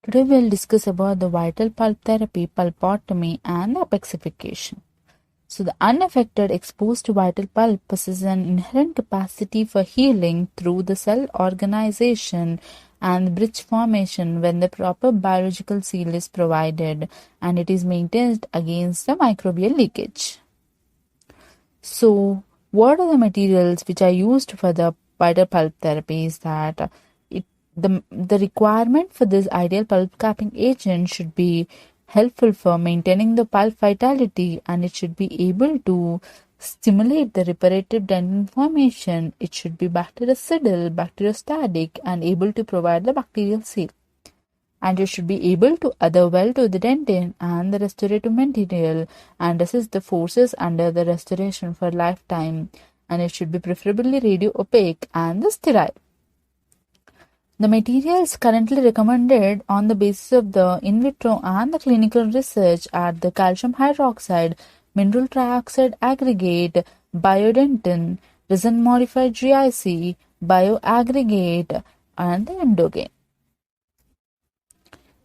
Today we'll discuss about the vital pulp therapy, pulpotomy, and apexification. So the unaffected exposed vital pulp possesses an inherent capacity for healing through the cell organization and bridge formation when the proper biological seal is provided and it is maintained against the microbial leakage. So what are the materials which are used for the vital pulp therapy is that the requirement for this ideal pulp capping agent should be helpful for maintaining the pulp vitality, and it should be able to stimulate the reparative dentin formation. It should be bactericidal, bacteriostatic, and able to provide the bacterial seal. And it should be able to adhere well to the dentin and the restorative material and resist the forces under the restoration for lifetime. And it should be preferably radio opaque and the sterile. The materials currently recommended on the basis of the in vitro and the clinical research are the calcium hydroxide, mineral trioxide aggregate, biodentin, resin modified GIC, bioaggregate, and the endogain.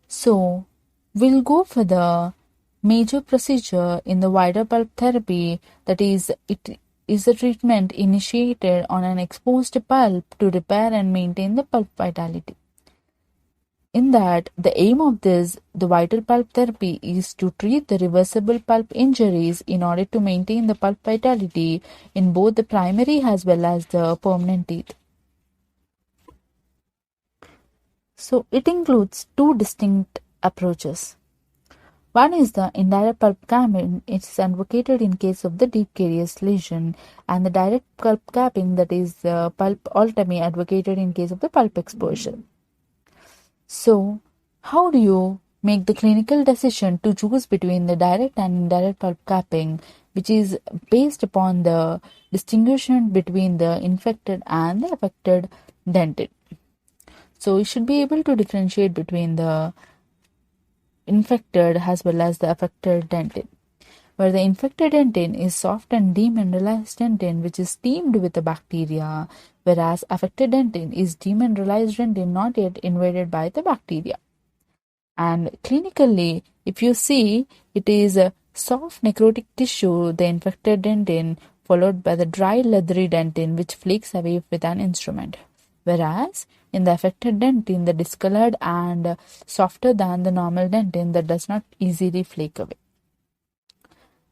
So, we'll go for the major procedure in the wider pulp therapy, that is, it is a treatment initiated on an exposed pulp to repair and maintain the pulp vitality. In that, the aim of the vital pulp therapy is to treat the reversible pulp injuries in order to maintain the pulp vitality in both the primary as well as the permanent teeth. So, it includes two distinct approaches. One is the indirect pulp capping. It is advocated in case of the deep carious lesion, and the direct pulp capping, that is the pulpotomy, advocated in case of the pulp exposure. So, how do you make the clinical decision to choose between the direct and indirect pulp capping, which is based upon the distinguishment between the infected and the affected dentin? So, you should be able to differentiate between the infected as well as the affected dentin, where the infected dentin is soft and demineralized dentin which is steamed with the bacteria, whereas affected dentin is demineralized dentin not yet invaded by the bacteria. And clinically, if you see, it is a soft necrotic tissue, the infected dentin, followed by the dry leathery dentin which flakes away with an instrument, whereas in the affected dentin, the discolored and softer than the normal dentin that does not easily flake away.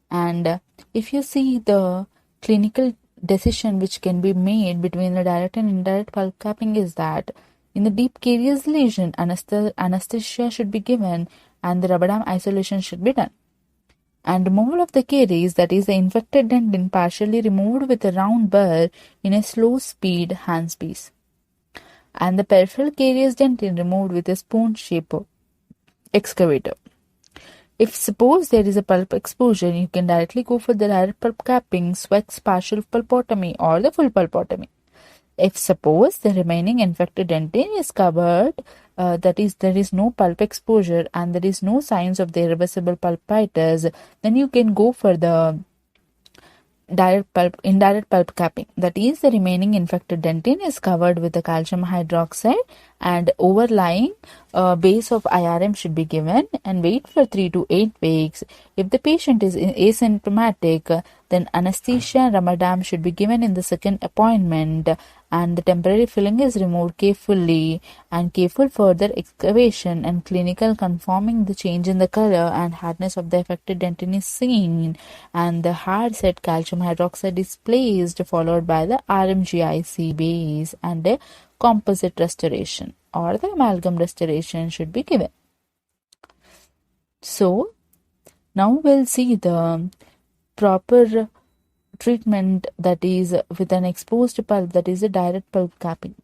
And if you see the clinical decision which can be made between the direct and indirect pulp capping is that in the deep carious lesion, anesthesia should be given and the rubber dam isolation should be done. And removal of the caries, that is the infected dentin, partially removed with a round burr in a slow speed hand piece, and the peripheral carious dentin removed with a spoon-shaped excavator. If suppose there is a pulp exposure, you can directly go for the direct pulp capping, Sweck's partial pulpotomy, or the full pulpotomy. If suppose the remaining infected dentin is covered, that is, there is no pulp exposure and there is no signs of the irreversible pulpitis, then you can go for the indirect pulp capping. That is, the remaining infected dentin is covered with the calcium hydroxide and overlying base of IRM should be given and wait for 3 to 8 weeks. If the patient is asymptomatic, then anesthesia and rubber dam should be given in the second appointment, and the temporary filling is removed carefully, and careful further excavation and clinical confirming the change in the color and hardness of the affected dentin is seen, and the hard set calcium hydroxide is placed, followed by the RMGIC base, and a composite restoration or the amalgam restoration should be given. So now we'll see the proper treatment, that is with an exposed pulp, that is a direct pulp capping.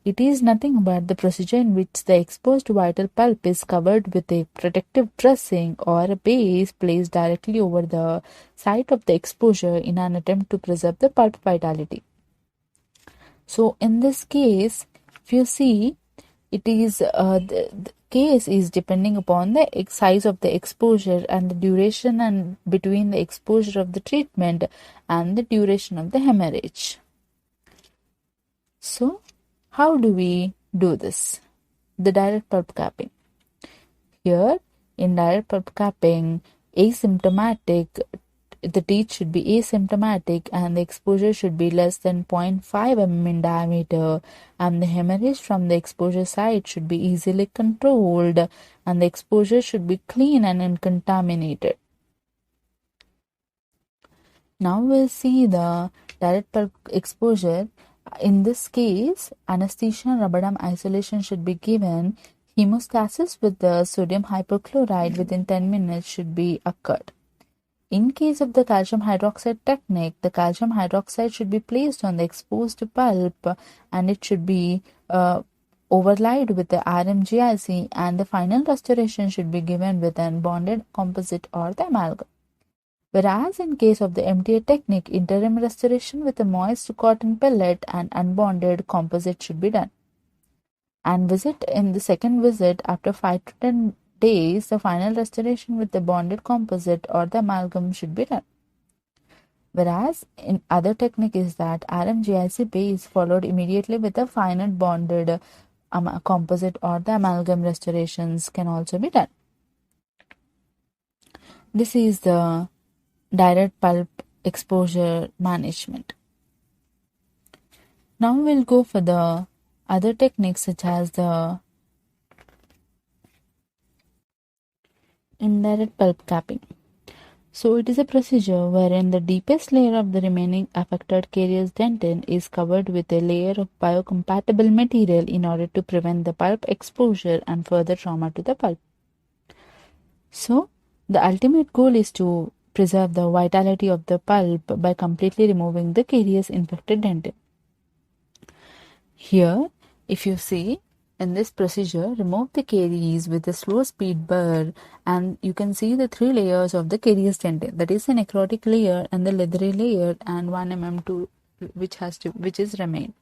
It is nothing but the procedure in which the exposed vital pulp is covered with a protective dressing or a base placed directly over the site of the exposure in an attempt to preserve the pulp vitality. So in this case, if you see, it is the case is depending upon the size of the exposure and the duration and between the exposure of the treatment and the duration of the hemorrhage. So how do we do this? The direct pulp capping. Here, in direct pulp capping, asymptomatic, the teeth should be asymptomatic and the exposure should be less than 0.5 mm in diameter, and the hemorrhage from the exposure site should be easily controlled, and the exposure should be clean and uncontaminated. Now we'll see the direct pulp exposure. In this case, anesthesia and rubber dam isolation should be given. Hemostasis with the sodium hypochlorite within 10 minutes should be occurred. In case of the calcium hydroxide technique, the calcium hydroxide should be placed on the exposed pulp and it should be overlaid with the RMGIC, and the final restoration should be given with an bonded composite or the amalgam. Whereas in case of the MTA technique, interim restoration with a moist cotton pellet and unbonded composite should be done. And in the second visit after 5 to 10 days, the final restoration with the bonded composite or the amalgam should be done. Whereas in other technique is that RMGIC base followed immediately with the final bonded composite or the amalgam restorations can also be done. This is the direct pulp exposure management. Now we'll go for the other techniques such as the indirect pulp capping. So it is a procedure wherein the deepest layer of the remaining affected carious dentin is covered with a layer of biocompatible material in order to prevent the pulp exposure and further trauma to the pulp. So the ultimate goal is to preserve the vitality of the pulp by completely removing the carious infected dentin. Here, if you see, in this procedure, remove the caries with a slow speed burr, and you can see the 3 layers of the carious dentin. That is the necrotic layer and the leathery layer and 1 mm which is remain.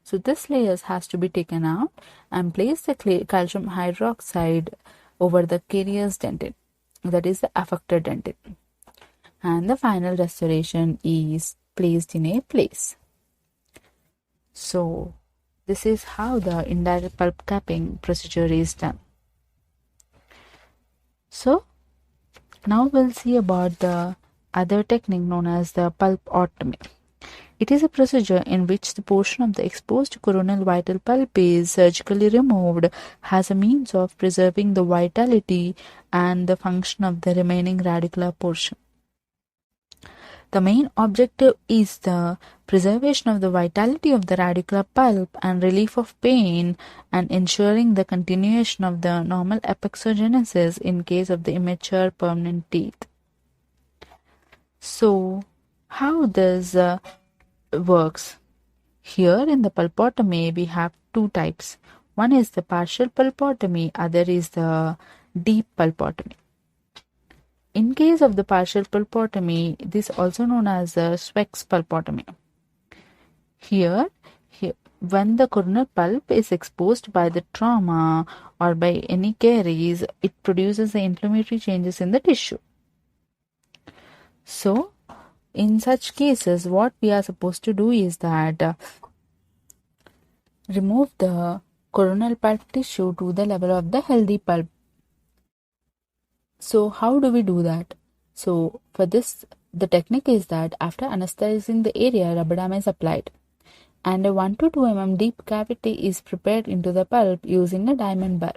So this layers has to be taken out and place the calcium hydroxide over the carious dentin. That is the affected dentin. And the final restoration is placed in a place. So this is how the indirect pulp capping procedure is done. So now we'll see about the other technique known as the pulpotomy. It is a procedure in which the portion of the exposed coronal vital pulp is surgically removed as a means of preserving the vitality and the function of the remaining radicular portion. The main objective is the preservation of the vitality of the radicular pulp and relief of pain, and ensuring the continuation of the normal apexogenesis in case of the immature permanent teeth. So, how this works? Here in the pulpotomy, we have 2 types. One is the partial pulpotomy, other is the deep pulpotomy. In case of the partial pulpotomy, this is also known as the Sweck's pulpotomy. Here, when the coronal pulp is exposed by the trauma or by any caries, it produces the inflammatory changes in the tissue. So, in such cases, what we are supposed to do is that remove the coronal pulp tissue to the level of the healthy pulp. So how do we do that? So for this, the technique is that after anesthetizing the area, rubber dam is applied and a 1 to 2 mm deep cavity is prepared into the pulp using a diamond bar,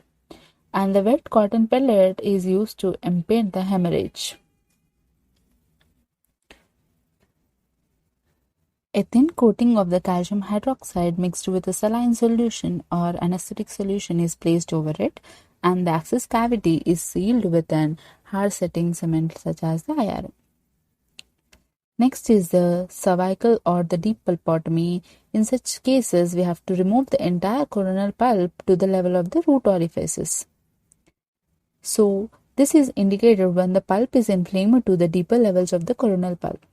and the wet cotton pellet is used to impede the hemorrhage. A thin coating of the calcium hydroxide mixed with a saline solution or anesthetic solution is placed over it, and the access cavity is sealed with an hard setting cement such as the IRM. Next is the cervical or the deep pulpotomy. In such cases, we have to remove the entire coronal pulp to the level of the root orifices. So, this is indicated when the pulp is inflamed to the deeper levels of the coronal pulp.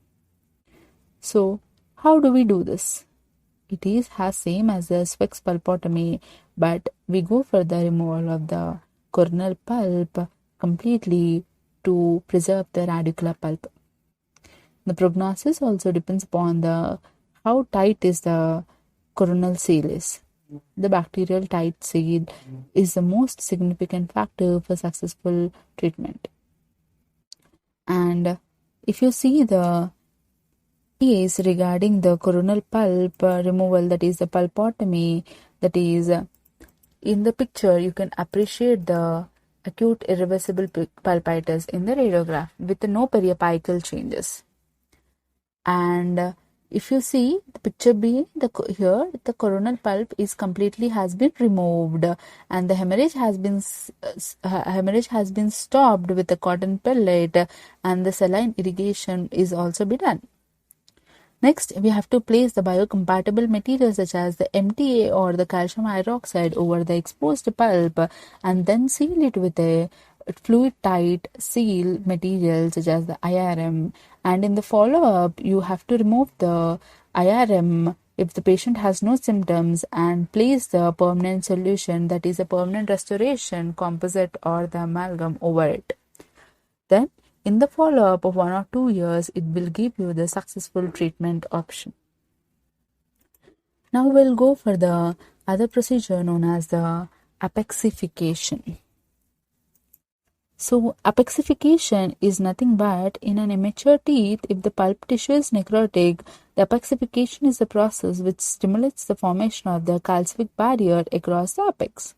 So, how do we do this? It is as same as the Sweck's pulpotomy, but we go for the removal of the coronal pulp completely to preserve the radicular pulp. The prognosis also depends upon how tight is the coronal seal is. The bacterial tight seal is the most significant factor for successful treatment. And if you see the case regarding the coronal pulp removal, that is the pulpotomy, that is in the picture, you can appreciate the acute irreversible pulpitis in the radiograph with no periapical changes. And if you see the picture B, here the coronal pulp is completely has been removed, and the hemorrhage has been stopped with a cotton pellet, and the saline irrigation is also be done. Next, we have to place the biocompatible material such as the MTA or the calcium hydroxide over the exposed pulp and then seal it with a fluid tight seal material such as the IRM. And in the follow-up, you have to remove the IRM if the patient has no symptoms and place the permanent solution, that is a permanent restoration composite or the amalgam over it. Then in the follow-up of 1 or 2 years, it will give you the successful treatment option. Now we'll go for the other procedure known as the apexification. So apexification is nothing but in an immature teeth, if the pulp tissue is necrotic, the apexification is the process which stimulates the formation of the calcific barrier across the apex.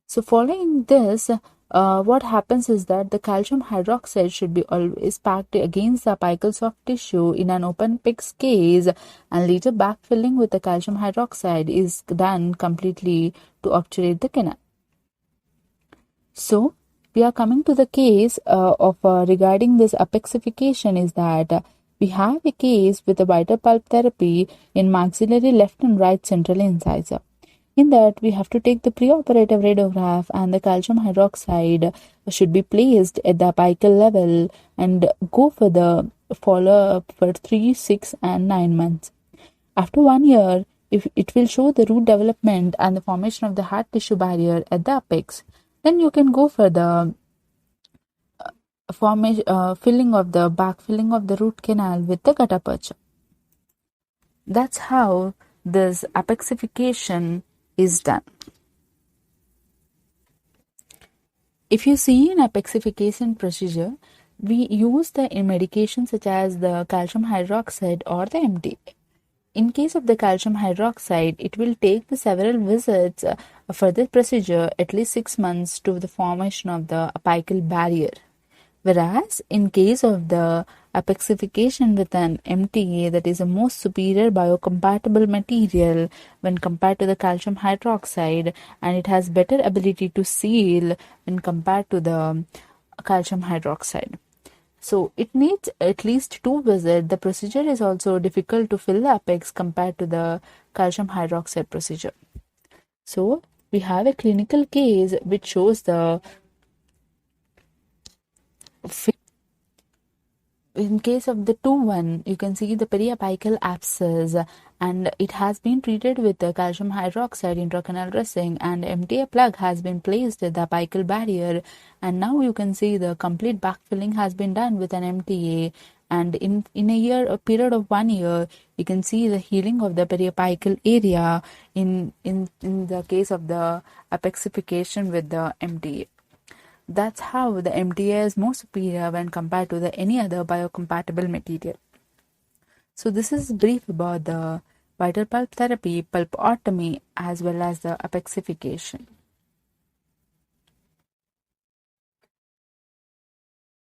So following this, what happens is that the calcium hydroxide should be always packed against the apical soft tissue in an open apex case, and later backfilling with the calcium hydroxide is done completely to obturate the canal. So we are coming to the case of regarding this apexification is that we have a case with a vital pulp therapy in maxillary left and right central incisor. In that, we have to take the preoperative radiograph and the calcium hydroxide should be placed at the apical level and go for the follow-up for 3, 6 and 9 months. After 1 year, if it will show the root development and the formation of the hard tissue barrier at the apex, then you can go for the backfilling of the root canal with the gutta percha. That's how this apexification is done. If you see an apexification procedure, we use the medication such as the calcium hydroxide or the MTA. In case of the calcium hydroxide, it will take the several visits for the procedure, at least 6 months, to the formation of the apical barrier. Whereas in case of the apexification with an MTA, that is a most superior biocompatible material when compared to the calcium hydroxide, and it has better ability to seal when compared to the calcium hydroxide. So it needs at least 2 visits. The procedure is also difficult to fill the apex compared to the calcium hydroxide procedure. So we have a clinical case which shows the in case of the 2-1, you can see the periapical abscess, and it has been treated with the calcium hydroxide intracanal dressing, and MTA plug has been placed at the apical barrier, and now you can see the complete backfilling has been done with an MTA, and in a period of 1 year, you can see the healing of the periapical area in the case of the apexification with the MTA. That's how the MTA is more superior when compared to any other biocompatible material. So this is brief about the vital pulp therapy, pulpotomy, as well as the apexification.